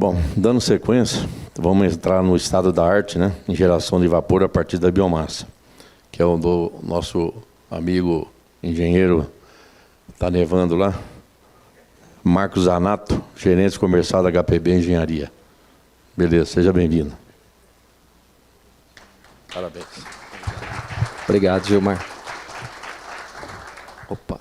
Bom, dando sequência, vamos entrar no estado da arte, né, em geração de vapor a partir da biomassa, que é o do nosso amigo engenheiro, está nevando lá, Marcos Zanato, gerente comercial da HPB Engenharia. Beleza, seja bem-vindo. Parabéns. Obrigado, Gilmar. Opa.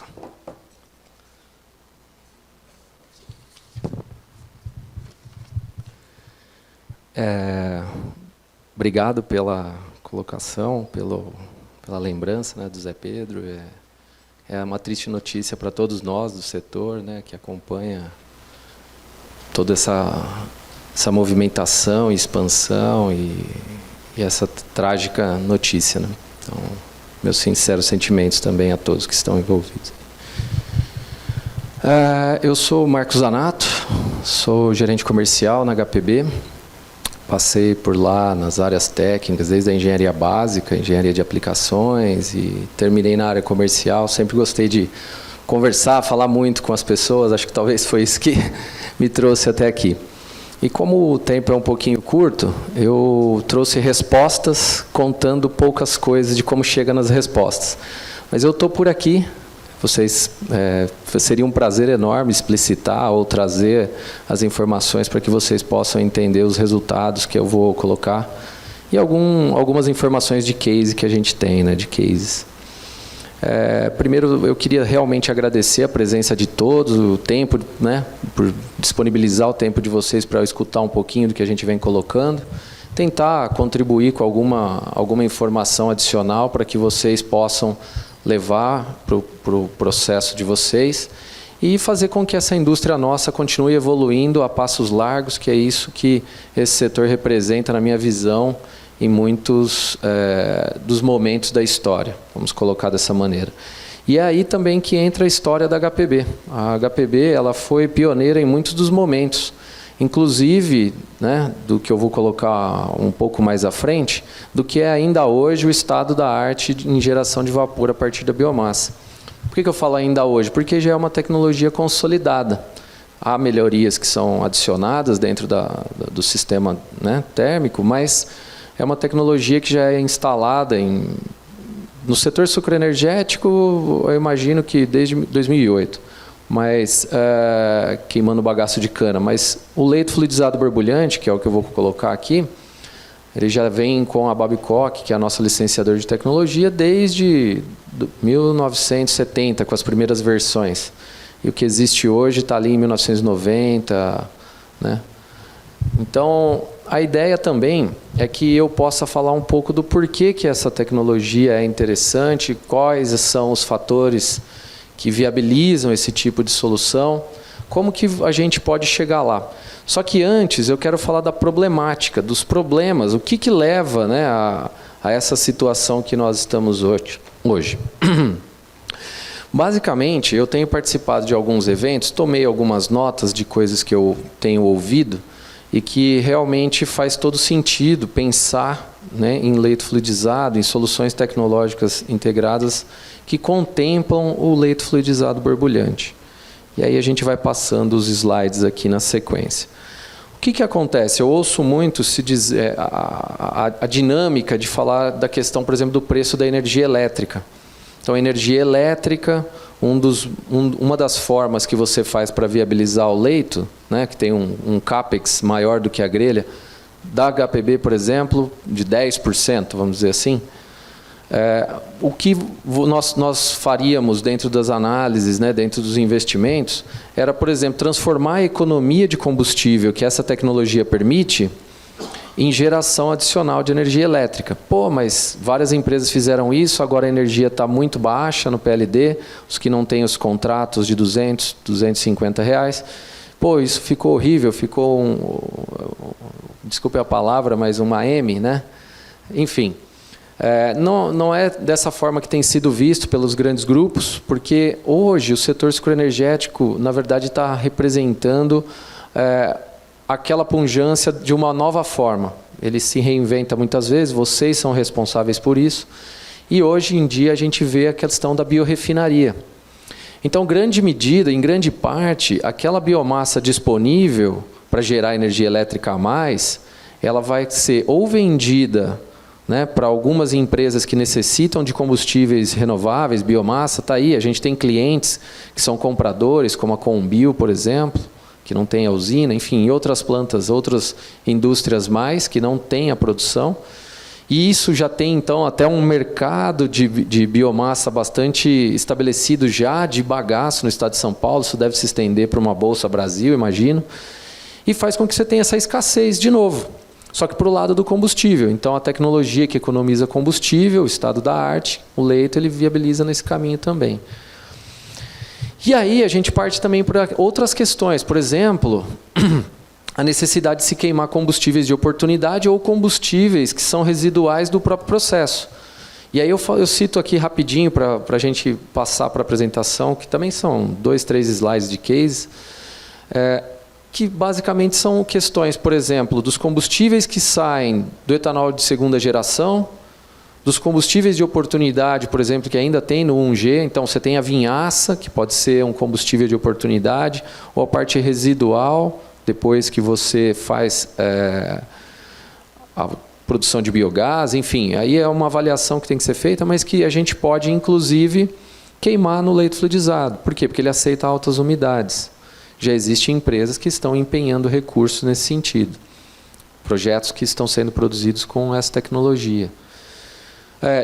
Obrigado pela colocação, pela lembrança, né, do Zé Pedro. É uma triste notícia para todos nós do setor, né, que acompanha toda essa movimentação e expansão e essa trágica notícia, né? Então, meus sinceros sentimentos também a todos que estão envolvidos. Eu sou o Marcos Zanato, sou gerente comercial na HPB. Passei por lá nas áreas técnicas, desde a engenharia básica, engenharia de aplicações, e terminei na área comercial. Sempre gostei de conversar, falar muito com as pessoas. Acho que talvez foi isso que me trouxe até aqui. E como o tempo é um pouquinho curto, eu trouxe respostas contando poucas coisas de como chega nas respostas. Mas eu estou por aqui. Seria um prazer enorme explicitar ou trazer as informações para que vocês possam entender os resultados que eu vou colocar e algumas informações de case que a gente tem, né, de cases. Primeiro, eu queria realmente agradecer a presença de todos, o tempo, né, por disponibilizar o tempo de vocês para eu escutar um pouquinho do que a gente vem colocando, tentar contribuir com alguma informação adicional para que vocês possam levar para o processo de vocês e fazer com que essa indústria nossa continue evoluindo a passos largos, que é isso que esse setor representa, na minha visão, em muitos dos momentos da história, vamos colocar dessa maneira. E é aí também que entra a história da HPB. A HPB ela foi pioneira em muitos dos momentos, inclusive, né, do que eu vou colocar um pouco mais à frente, do que é ainda hoje o estado da arte em geração de vapor a partir da biomassa. Por que eu falo ainda hoje? Porque já é uma tecnologia consolidada. Há melhorias que são adicionadas dentro do sistema, né, térmico, mas é uma tecnologia que já é instalada no setor sucroenergético, eu imagino que desde 2008. Mas queimando bagaço de cana. Mas o leito fluidizado borbulhante, que é o que eu vou colocar aqui, ele já vem com a Babcock, que é a nossa licenciadora de tecnologia, desde 1970, com as primeiras versões. E o que existe hoje está ali em 1990. Né? Então, a ideia também é que eu possa falar um pouco do porquê que essa tecnologia é interessante, quais são os fatores que viabilizam esse tipo de solução, como que a gente pode chegar lá. Só que antes eu quero falar da problemática, dos problemas, o que leva, né, a essa situação que nós estamos hoje. Basicamente, eu tenho participado de alguns eventos, tomei algumas notas de coisas que eu tenho ouvido e que realmente faz todo sentido pensar, né, em leito fluidizado, em soluções tecnológicas integradas que contemplam o leito fluidizado borbulhante. E aí a gente vai passando os slides aqui na sequência. O que acontece? Eu ouço muito se dizer a dinâmica de falar da questão, por exemplo, do preço da energia elétrica. Então, a energia elétrica, uma das formas que você faz para viabilizar o leito, né, que tem um CAPEX maior do que a grelha, da HPB, por exemplo, de 10%, vamos dizer assim, o que nós faríamos dentro das análises, né, dentro dos investimentos, era, por exemplo, transformar a economia de combustível que essa tecnologia permite em geração adicional de energia elétrica. Pô, mas várias empresas fizeram isso, agora a energia está muito baixa no PLD, os que não têm os contratos de 200, 250 reais. Pô, isso ficou horrível, ficou desculpe a palavra, mas uma M, né? Enfim, não é dessa forma que tem sido visto pelos grandes grupos, porque hoje o setor sucroenergético, na verdade, está representando aquela pujança de uma nova forma. Ele se reinventa muitas vezes, vocês são responsáveis por isso, e hoje em dia a gente vê a questão da biorefinaria. Então, grande medida, em grande parte, aquela biomassa disponível para gerar energia elétrica a mais, ela vai ser ou vendida, né, para algumas empresas que necessitam de combustíveis renováveis, biomassa, está aí, a gente tem clientes que são compradores, como a Combio, por exemplo, que não tem a usina, enfim, e outras plantas, outras indústrias mais, que não têm a produção. E isso já tem, então, até um mercado de biomassa bastante estabelecido já, de bagaço no estado de São Paulo, isso deve se estender para uma Bolsa Brasil, imagino, e faz com que você tenha essa escassez de novo. Só que para o lado do combustível. Então, a tecnologia que economiza combustível, o estado da arte, o leito, ele viabiliza nesse caminho também. E aí a gente parte também para outras questões. Por exemplo, a necessidade de se queimar combustíveis de oportunidade ou combustíveis que são residuais do próprio processo. E aí eu cito aqui rapidinho para a gente passar para a apresentação, que também são 2, 3 slides de case, que basicamente são questões, por exemplo, dos combustíveis que saem do etanol de segunda geração, dos combustíveis de oportunidade, por exemplo, que ainda tem no 1G, então você tem a vinhaça, que pode ser um combustível de oportunidade, ou a parte residual, depois que você faz a produção de biogás, enfim, aí é uma avaliação que tem que ser feita, mas que a gente pode, inclusive, queimar no leito fluidizado. Por quê? Porque ele aceita altas umidades. Já existem empresas que estão empenhando recursos nesse sentido. Projetos que estão sendo produzidos com essa tecnologia.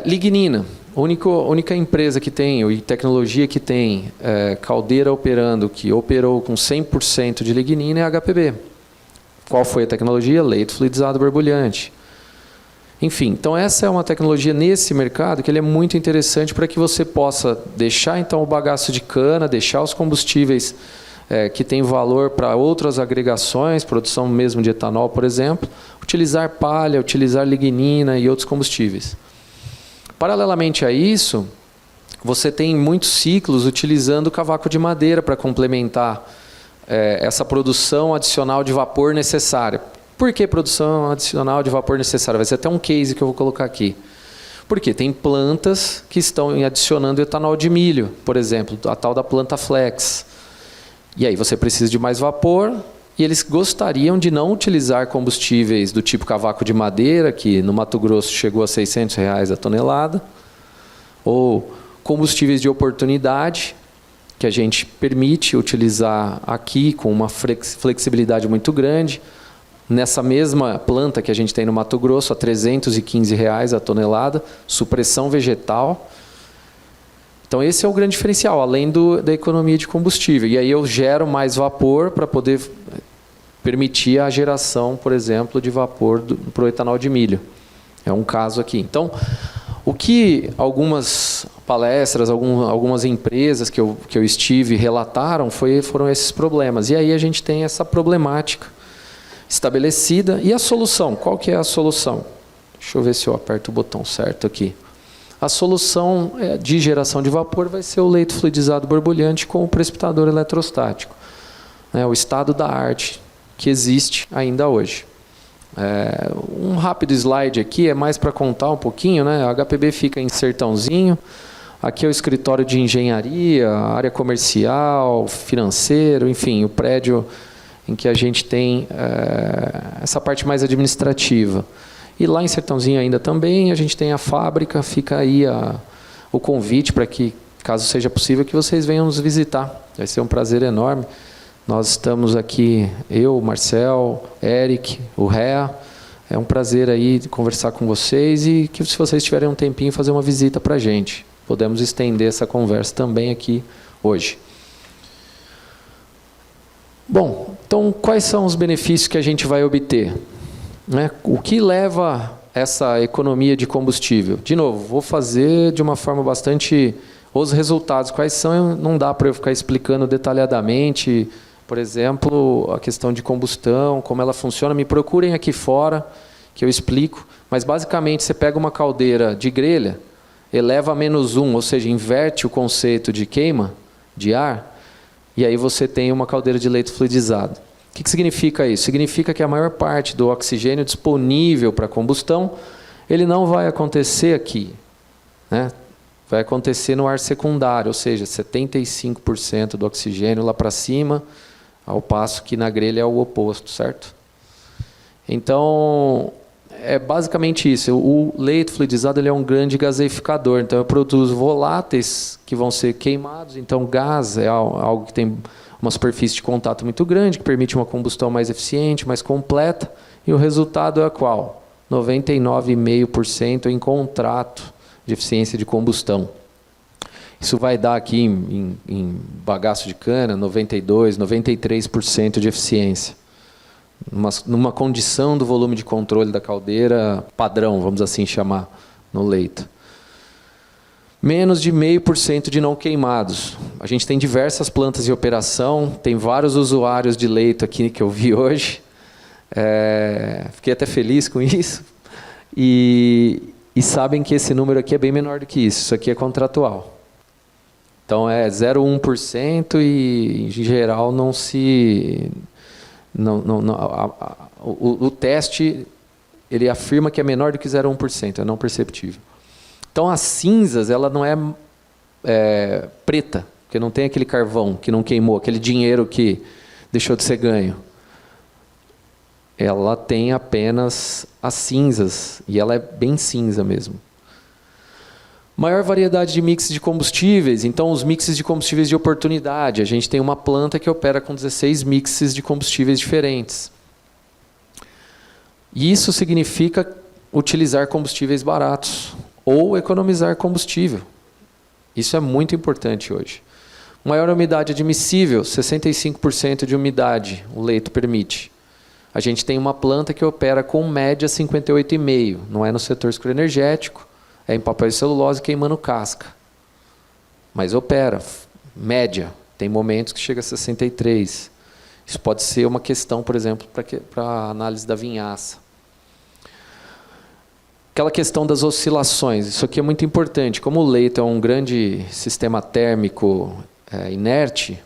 Lignina. A única empresa que tem, e tecnologia que tem caldeira operando, que operou com 100% de lignina é a HPB. Qual foi a tecnologia? Leito fluidizado borbulhante. Enfim, então essa é uma tecnologia nesse mercado que ele é muito interessante para que você possa deixar então o bagaço de cana, deixar os combustíveis que tem valor para outras agregações, produção mesmo de etanol, por exemplo, utilizar palha, utilizar lignina e outros combustíveis. Paralelamente a isso, você tem muitos ciclos utilizando cavaco de madeira para complementar essa produção adicional de vapor necessária. Por que produção adicional de vapor necessária? Vai ser até um case que eu vou colocar aqui. Porque tem plantas que estão adicionando etanol de milho, por exemplo, a tal da planta flex. E aí você precisa de mais vapor e eles gostariam de não utilizar combustíveis do tipo cavaco de madeira, que no Mato Grosso chegou a R$600 a tonelada, ou combustíveis de oportunidade, que a gente permite utilizar aqui com uma flexibilidade muito grande. Nessa mesma planta que a gente tem no Mato Grosso, a R$315 a tonelada, supressão vegetal. Então esse é o grande diferencial, além da economia de combustível. E aí eu gero mais vapor para poder permitir a geração, por exemplo, de vapor para o etanol de milho. É um caso aqui. Então, o que algumas palestras, algumas empresas que eu estive relataram foram esses problemas. E aí a gente tem essa problemática estabelecida. E a solução? Qual que é a solução? Deixa eu ver se eu aperto o botão certo aqui. A solução de geração de vapor vai ser o leito fluidizado borbulhante com o precipitador eletrostático. O estado da arte que existe ainda hoje. Um rápido slide aqui, é mais para contar um pouquinho, né? A HPB fica em Sertãozinho, aqui é o escritório de engenharia, área comercial, financeiro, enfim, o prédio em que a gente tem essa parte mais administrativa. E lá em Sertãozinho ainda também, a gente tem a fábrica, fica aí o convite para que, caso seja possível, que vocês venham nos visitar. Vai ser um prazer enorme. Nós estamos aqui, eu, Marcel, Eric, o Rea. É um prazer aí conversar com vocês e que, se vocês tiverem um tempinho, fazer uma visita para a gente. Podemos estender essa conversa também aqui hoje. Bom, então quais são os benefícios que a gente vai obter? O que leva essa economia de combustível? De novo, vou fazer de uma forma bastante... Os resultados, quais são, não dá para eu ficar explicando detalhadamente. Por exemplo, a questão de combustão, como ela funciona. Me procurem aqui fora, que eu explico. Mas, basicamente, você pega uma caldeira de grelha, eleva a -1, ou seja, inverte o conceito de queima de ar, e aí você tem uma caldeira de leito fluidizado. O que significa isso? Significa que a maior parte do oxigênio disponível para combustão, ele não vai acontecer aqui, né? Vai acontecer no ar secundário, ou seja, 75% do oxigênio lá para cima ao passo que na grelha é o oposto, certo? Então, é basicamente isso. O leito fluidizado ele é um grande gaseificador, então eu produzo voláteis que vão ser queimados, então gás é algo que tem uma superfície de contato muito grande, que permite uma combustão mais eficiente, mais completa, e o resultado é qual? 99,5% em contrato de eficiência de combustão. Isso vai dar aqui em bagaço de cana 92%, 93% de eficiência. Numa condição do volume de controle da caldeira padrão, vamos assim chamar, no leito. Menos de 0,5% de não queimados. A gente tem diversas plantas em operação, tem vários usuários de leito aqui que eu vi hoje. Fiquei até feliz com isso. E sabem que esse número aqui é bem menor do que isso. Isso aqui é contratual. Então é 0,1% e, em geral, não se... o teste ele afirma que é menor do que 0,1%, é não perceptível. Então as cinzas, ela não é preta, porque não tem aquele carvão que não queimou, aquele dinheiro que deixou de ser ganho. Ela tem apenas as cinzas, e ela é bem cinza mesmo. Maior variedade de mix de combustíveis, então os mixes de combustíveis de oportunidade. A gente tem uma planta que opera com 16 mixes de combustíveis diferentes. E isso significa utilizar combustíveis baratos ou economizar combustível. Isso é muito importante hoje. Maior umidade admissível, 65% de umidade o leito permite. A gente tem uma planta que opera com média 58,5%, não é no setor escuroenergético, é em papel e celulose queimando casca. Mas opera, média, tem momentos que chega a 63%. Isso pode ser uma questão, por exemplo, para a análise da vinhaça. Aquela questão das oscilações, isso aqui é muito importante. Como o leito é um grande sistema térmico inerte,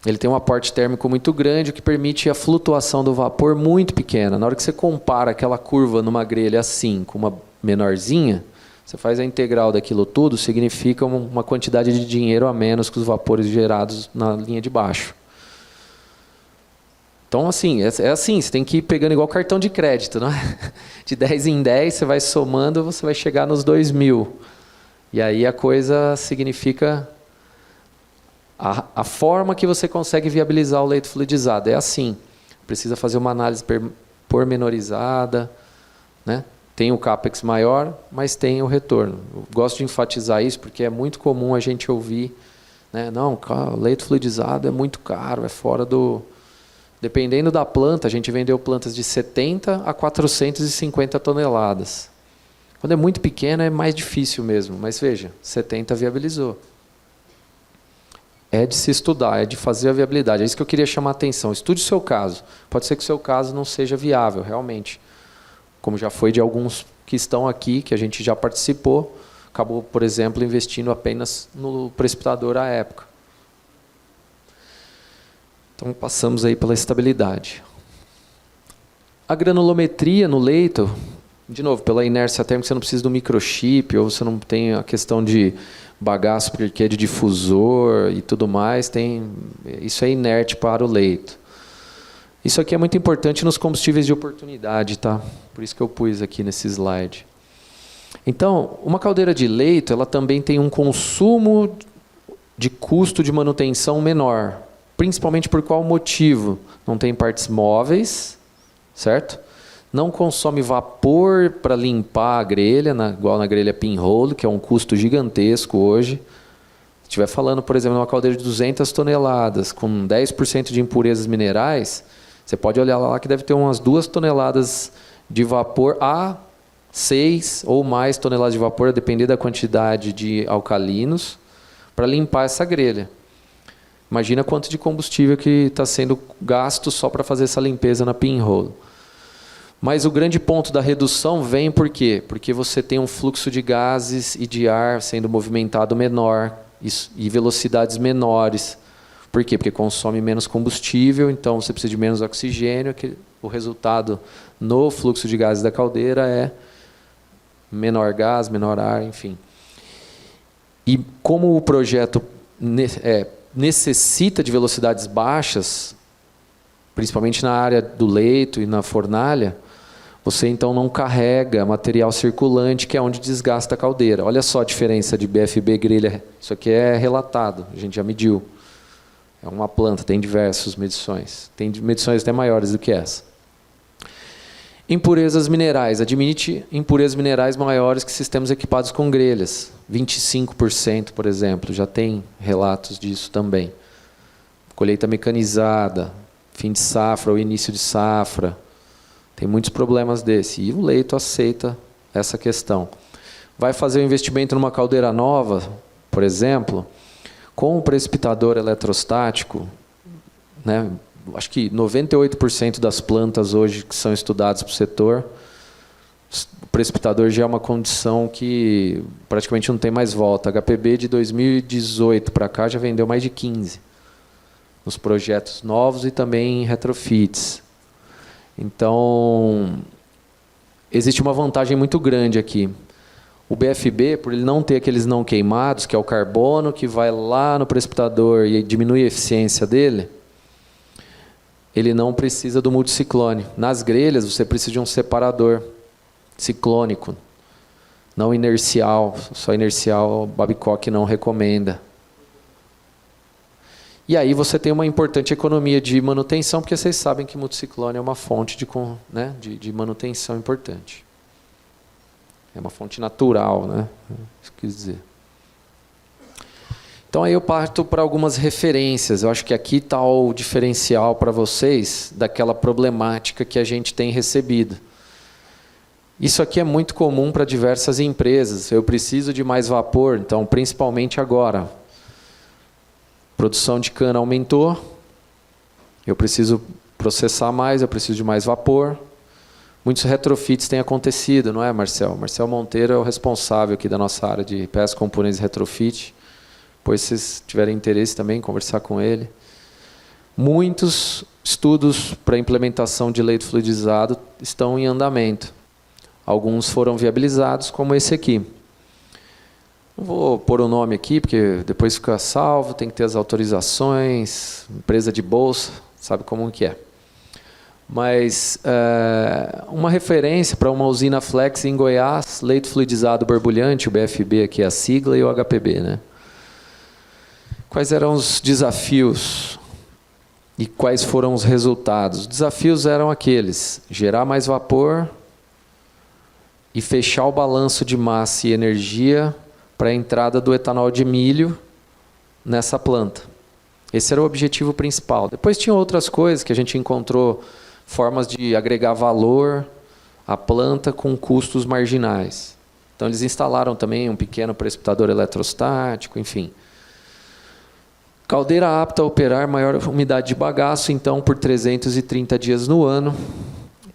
ele tem um aporte térmico muito grande, o que permite a flutuação do vapor muito pequena. Na hora que você compara aquela curva numa grelha assim, com uma menorzinha, você faz a integral daquilo tudo, significa uma quantidade de dinheiro a menos que os vapores gerados na linha de baixo. Então, assim, é assim, você tem que ir pegando igual cartão de crédito, não é? De 10 em 10, você vai somando, você vai chegar nos 2.000. E aí a coisa significa a forma que você consegue viabilizar o leito fluidizado. É assim, precisa fazer uma análise pormenorizada, né? Tem o CAPEX maior, mas tem o retorno. Eu gosto de enfatizar isso porque é muito comum a gente ouvir, né? Não, o leito fluidizado é muito caro, é fora do... Dependendo da planta, a gente vendeu plantas de 70 a 450 toneladas. Quando é muito pequena é mais difícil mesmo, mas veja, 70 viabilizou. É de se estudar, é de fazer a viabilidade. É isso que eu queria chamar a atenção. Estude o seu caso. Pode ser que o seu caso não seja viável, realmente. Como já foi de alguns que estão aqui, que a gente já participou, acabou, por exemplo, investindo apenas no precipitador à época. Então, passamos aí pela estabilidade. A granulometria no leito, de novo, pela inércia térmica, você não precisa do microchip, ou você não tem a questão de bagaço porque é de difusor e tudo mais, isso é inerte para o leito. Isso aqui é muito importante nos combustíveis de oportunidade, tá? Por isso que eu pus aqui nesse slide. Então, uma caldeira de leito, ela também tem um consumo de custo de manutenção menor. Principalmente por qual motivo? Não tem partes móveis, certo? Não consome vapor para limpar a grelha, igual na grelha pinhole, que é um custo gigantesco hoje. Se estiver falando, por exemplo, de uma caldeira de 200 toneladas, com 10% de impurezas minerais, você pode olhar lá que deve ter umas 2 toneladas de vapor a 6 ou mais toneladas de vapor, a depender da quantidade de alcalinos, para limpar essa grelha. Imagina quanto de combustível que está sendo gasto só para fazer essa limpeza na pinhole. Mas o grande ponto da redução vem por quê? Porque você tem um fluxo de gases e de ar sendo movimentado menor e velocidades menores. Por quê? Porque consome menos combustível, então você precisa de menos oxigênio, que o resultado no fluxo de gases da caldeira é menor gás, menor ar, enfim. E como o projeto necessita de velocidades baixas, principalmente na área do leito e na fornalha, você então não carrega material circulante, que é onde desgasta a caldeira. Olha só a diferença de BFB grelha. Isso aqui é relatado, a gente já mediu. É uma planta, tem diversas medições. Tem medições até maiores do que essa. Impurezas minerais. Admite impurezas minerais maiores que sistemas equipados com grelhas. 25%, por exemplo. Já tem relatos disso também. Colheita mecanizada, fim de safra ou início de safra. Tem muitos problemas desse. E o leito aceita essa questão. Vai fazer um investimento numa caldeira nova, por exemplo, com um precipitador eletrostático, né? Acho que 98% das plantas hoje que são estudadas para o setor, o precipitador já é uma condição que praticamente não tem mais volta. A HPB de 2018 para cá já vendeu mais de 15 nos projetos novos e também em retrofits. Então, existe uma vantagem muito grande aqui. O BFB, por ele não ter aqueles não queimados, que é o carbono que vai lá no precipitador e diminui a eficiência dele, ele não precisa do multiciclone. Nas grelhas, você precisa de um separador ciclônico, não inercial. Só inercial, o Babcock não recomenda. E aí você tem uma importante economia de manutenção, porque vocês sabem que multiciclone é uma fonte de manutenção importante. É uma fonte natural, né? Isso quer dizer. Então aí eu parto para algumas referências. Eu acho que aqui está o diferencial para vocês daquela problemática que a gente tem recebido. Isso aqui é muito comum para diversas empresas. Eu preciso de mais vapor, então principalmente agora. Produção de cana aumentou, eu preciso processar mais, eu preciso de mais vapor. Muitos retrofits têm acontecido, não é, Marcel? Marcel Monteiro é o responsável aqui da nossa área de peças, componentes e retrofit. Depois, se vocês tiverem interesse também, conversar com ele. Muitos estudos para implementação de leito fluidizado estão em andamento. Alguns foram viabilizados, como esse aqui. Não vou pôr o nome aqui, porque depois fica salvo, tem que ter as autorizações, empresa de bolsa, sabe como que é. Mas uma referência para uma usina flex em Goiás, leito fluidizado borbulhante, o BFB aqui é a sigla e o HPB, né? Quais eram os desafios e quais foram os resultados? Os desafios eram aqueles: gerar mais vapor e fechar o balanço de massa e energia para a entrada do etanol de milho nessa planta. Esse era o objetivo principal. Depois tinha outras coisas que a gente encontrou, formas de agregar valor à planta com custos marginais. Então eles instalaram também um pequeno precipitador eletrostático, enfim. Caldeira apta a operar maior umidade de bagaço, então por 330 dias no ano,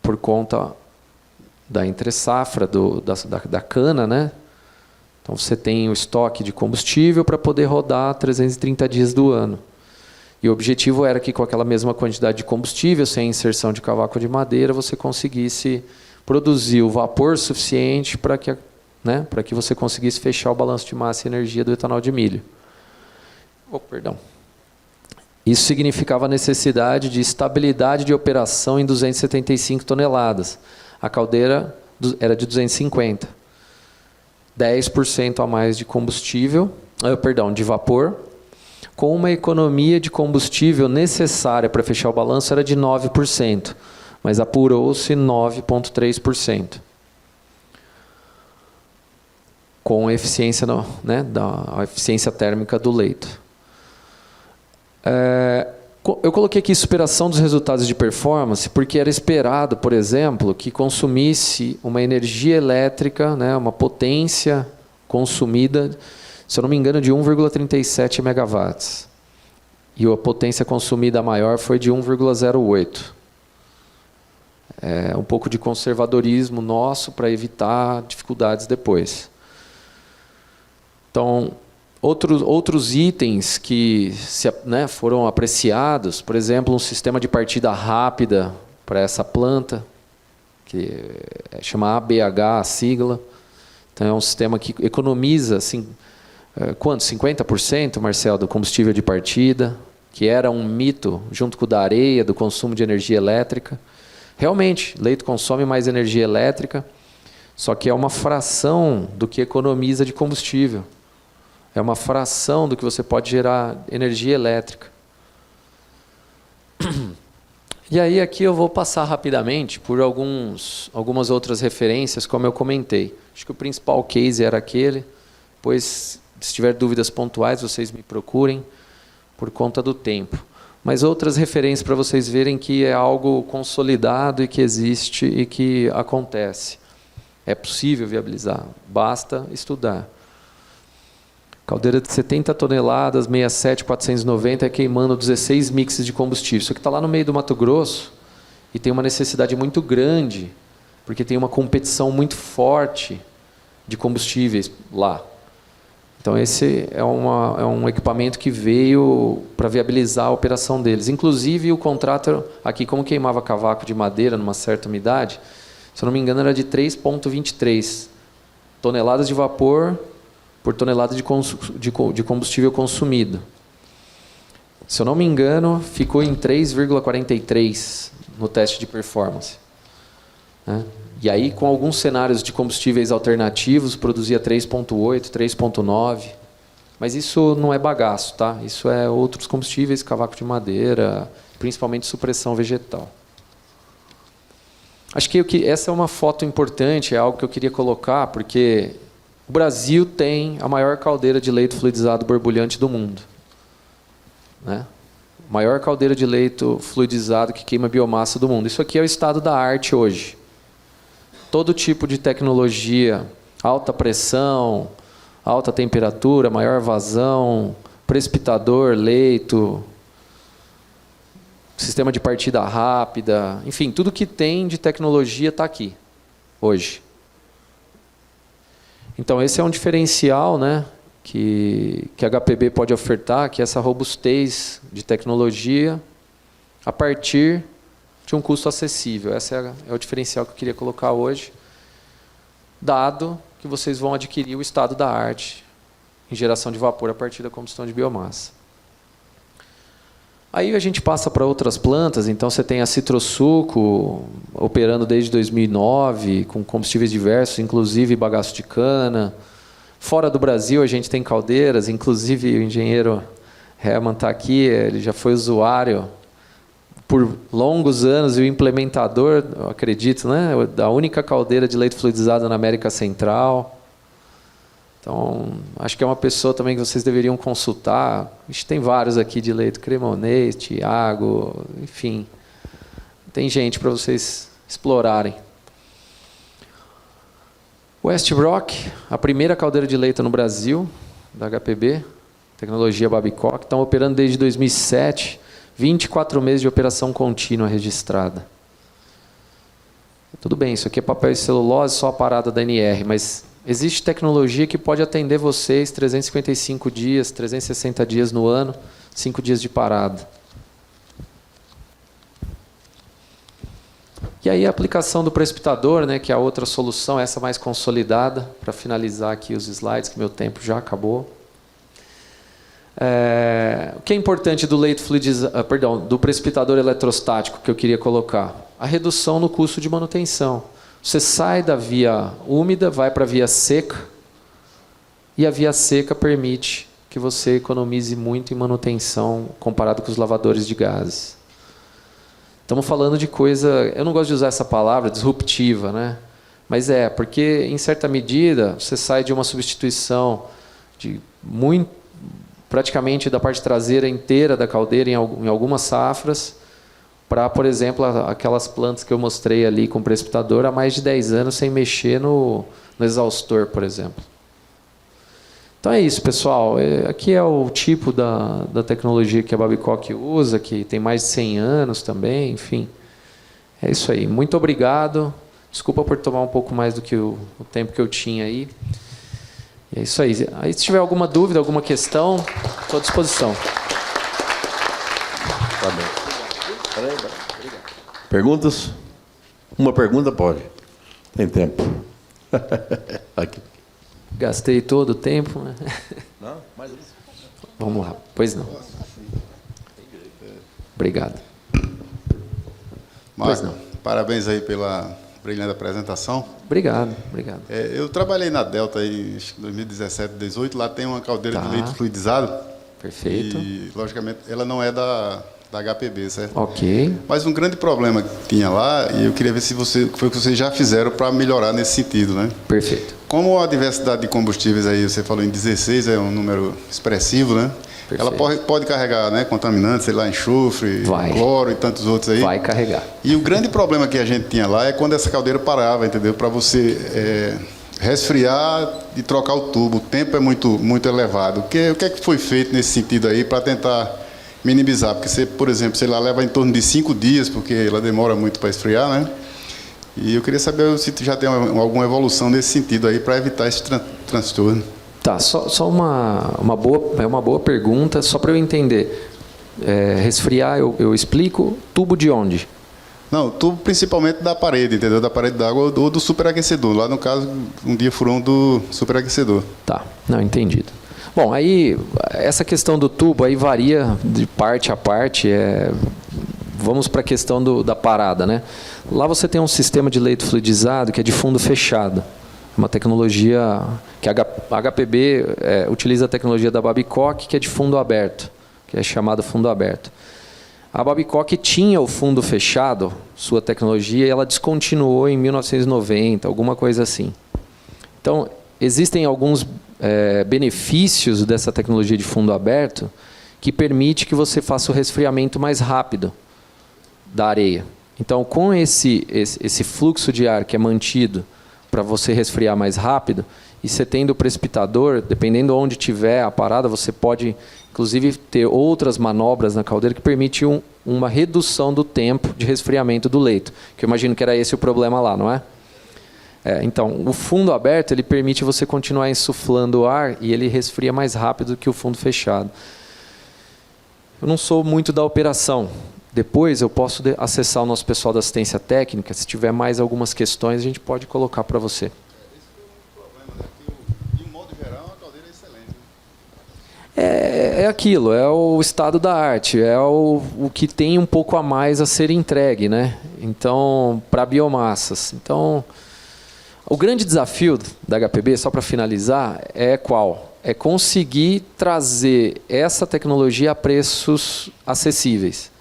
por conta da entre-safra da cana, né? Então você tem o estoque de combustível para poder rodar 330 dias do ano. E o objetivo era que com aquela mesma quantidade de combustível, sem inserção de cavaco de madeira, você conseguisse produzir o vapor suficiente para que você conseguisse fechar o balanço de massa e energia do etanol de milho. Isso significava a necessidade de estabilidade de operação em 275 toneladas. A caldeira era de 250. 10% a mais de de vapor, com uma economia de combustível necessária para fechar o balanço era de 9%, mas apurou-se 9,3%. Com a eficiência, da eficiência térmica do leito. Eu coloquei aqui superação dos resultados de performance, porque era esperado, por exemplo, que consumisse uma energia elétrica, uma potência consumida, se eu não me engano, de 1,37 megawatts. E a potência consumida maior foi de 1,08. É um pouco de conservadorismo nosso para evitar dificuldades depois. Então, outros itens que foram apreciados, por exemplo, um sistema de partida rápida para essa planta, que chama ABH, a sigla. Então, é um sistema que economiza, quanto? 50%, Marcel, do combustível de partida. que era um mito, junto com o da areia, do consumo de energia elétrica. Realmente, leito consome mais energia elétrica, só que é uma fração do que economiza de combustível. É uma fração do que você pode gerar energia elétrica. E aí aqui eu vou passar rapidamente por algumas outras referências, como eu comentei. Acho que o principal case era aquele, pois se tiver dúvidas pontuais, vocês me procurem por conta do tempo. Mas outras referências para vocês verem que é algo consolidado e que existe e que acontece. É possível viabilizar, basta estudar. Caldeira de 70 toneladas, 67,490, queimando 16 mixes de combustível. Isso aqui está lá no meio do Mato Grosso e tem uma necessidade muito grande, porque tem uma competição muito forte de combustíveis lá. Então, esse é um equipamento que veio para viabilizar a operação deles. Inclusive, o contrato aqui, como queimava cavaco de madeira numa certa umidade, se eu não me engano, era de 3,23 toneladas de vapor por tonelada de combustível consumido. Se eu não me engano, ficou em 3,43 no teste de performance. Né? E aí, com alguns cenários de combustíveis alternativos, produzia 3,8, 3,9. Mas isso não é bagaço, tá? Isso é outros combustíveis, cavaco de madeira, principalmente supressão vegetal. Acho que essa é uma foto importante, é algo que eu queria colocar, porque o Brasil tem a maior caldeira de leito fluidizado borbulhante do mundo. Né? Maior caldeira de leito fluidizado que queima biomassa do mundo. Isso aqui é o estado da arte hoje. Todo tipo de tecnologia, alta pressão, alta temperatura, maior vazão, precipitador, leito, sistema de partida rápida, enfim, tudo que tem de tecnologia está aqui, hoje. Então, esse é um diferencial, né, que a HPB pode ofertar, que é essa robustez de tecnologia a partir de um custo acessível. Esse é o diferencial que eu queria colocar hoje, dado que vocês vão adquirir o estado da arte em geração de vapor a partir da combustão de biomassa. Aí a gente passa para outras plantas, então você tem a Citrosuco operando desde 2009, com combustíveis diversos, inclusive bagaço de cana. Fora do Brasil a gente tem caldeiras, inclusive o engenheiro Herman está aqui, ele já foi usuário por longos anos e o implementador, eu acredito, né, da única caldeira de leito fluidizado na América Central. Então, acho que é uma pessoa também que vocês deveriam consultar. A gente tem vários aqui de leito, Cremonês, Tiago, enfim. Tem gente para vocês explorarem. Westbrook, a primeira caldeira de leito no Brasil, da HPB, tecnologia Babcock, estão operando desde 2007, 24 meses de operação contínua registrada. Tudo bem, isso aqui é papel e celulose, só a parada da NR, mas existe tecnologia que pode atender vocês 355 dias, 360 dias no ano, 5 dias de parada. E aí a aplicação do precipitador, né, que é a outra solução, essa mais consolidada, para finalizar aqui os slides, que meu tempo já acabou. O que é importante do leito do precipitador eletrostático que eu queria colocar? A redução no custo de manutenção. Você sai da via úmida, vai para a via seca, e a via seca permite que você economize muito em manutenção comparado com os lavadores de gases. Estamos falando de coisa, eu não gosto de usar essa palavra, disruptiva, né? Mas porque em certa medida você sai de uma substituição de praticamente da parte traseira inteira da caldeira em algumas safras, para, por exemplo, aquelas plantas que eu mostrei ali com precipitador há mais de 10 anos sem mexer no exaustor, por exemplo. Então é isso, pessoal. Aqui é o tipo da tecnologia que a Babcock usa, que tem mais de 100 anos também, enfim. É isso aí. Muito obrigado. Desculpa por tomar um pouco mais do que o tempo que eu tinha aí. E é isso aí. Aí, se tiver alguma dúvida, alguma questão, estou à disposição. Tá bem. Perguntas? Uma pergunta pode. Tem tempo. Aqui. Gastei todo o tempo. Né? Não, mais isso. Vamos lá. Pois não. Obrigado. Marco, parabéns aí pela brilhante apresentação. Obrigado. Eu trabalhei na Delta em 2017, 2018, lá tem uma caldeira de leite fluidizado. Perfeito. E, logicamente, ela não é da HPB, certo? Ok. Mas um grande problema que tinha lá, e eu queria ver se foi o que vocês já fizeram para melhorar nesse sentido, né? Perfeito. Como a diversidade de combustíveis aí, você falou em 16, é um número expressivo, né? Perfeito. Ela pode carregar, né, contaminantes, sei lá, enxofre, cloro e tantos outros aí. Vai carregar. E o grande problema que a gente tinha lá é quando essa caldeira parava, entendeu? Para você resfriar e trocar o tubo. O tempo é muito elevado. O que é que foi feito nesse sentido aí para tentar minimizar? Porque você, por exemplo, sei lá, leva em torno de 5 dias, porque ela demora muito para esfriar, né? E eu queria saber se já tem alguma evolução nesse sentido aí para evitar esse transtorno. Tá, só uma boa pergunta, só para eu entender. Resfriar, eu explico, tubo de onde? Não, tubo principalmente da parede, entendeu? Da parede d'água ou do superaquecedor. Lá no caso, um dia furou um do superaquecedor. Tá, não, entendido. Bom, aí essa questão do tubo aí varia de parte a parte. Vamos para a questão da parada, né? Lá você tem um sistema de leito fluidizado que é de fundo fechado. Uma tecnologia que a HPB utiliza a tecnologia da Babcock, que é de fundo aberto, que é chamado fundo aberto. A Babcock tinha o fundo fechado, sua tecnologia, e ela descontinuou em 1990, alguma coisa assim. Então, existem alguns benefícios dessa tecnologia de fundo aberto que permite que você faça o resfriamento mais rápido da areia. Então, com esse fluxo de ar que é mantido para você resfriar mais rápido, e você tendo o precipitador, dependendo de onde tiver a parada, você pode, inclusive, ter outras manobras na caldeira que permitem uma redução do tempo de resfriamento do leito, que eu imagino que era esse o problema lá, não é? Então, o fundo aberto ele permite você continuar insuflando o ar e ele resfria mais rápido que o fundo fechado. Eu não sou muito da operação. Depois eu posso acessar o nosso pessoal da assistência técnica. Se tiver mais algumas questões, a gente pode colocar para você. Esse foi um problema, né? De um modo geral, a caldeira é excelente. É aquilo, é o estado da arte, é o que tem um pouco a mais a ser entregue, né? Então, para biomassas. Então, o grande desafio da HPB, só para finalizar, é qual? É conseguir trazer essa tecnologia a preços acessíveis.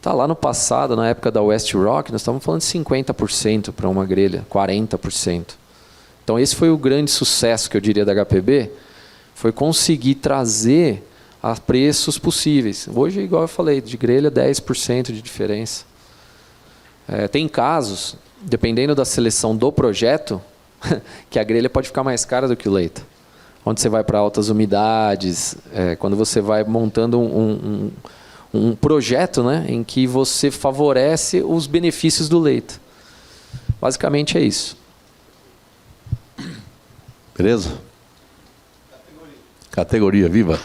Tá, lá no passado, na época da West Rock, nós estávamos falando de 50% para uma grelha, 40%. Então esse foi o grande sucesso, que eu diria, da HPB, foi conseguir trazer a preços possíveis. Hoje, igual eu falei, de grelha 10% de diferença. Tem casos, dependendo da seleção do projeto, que a grelha pode ficar mais cara do que o leito. Onde você vai para altas umidades, quando você vai montando um projeto, né, em que você favorece os benefícios do leito. Basicamente é isso. Beleza? Categoria viva.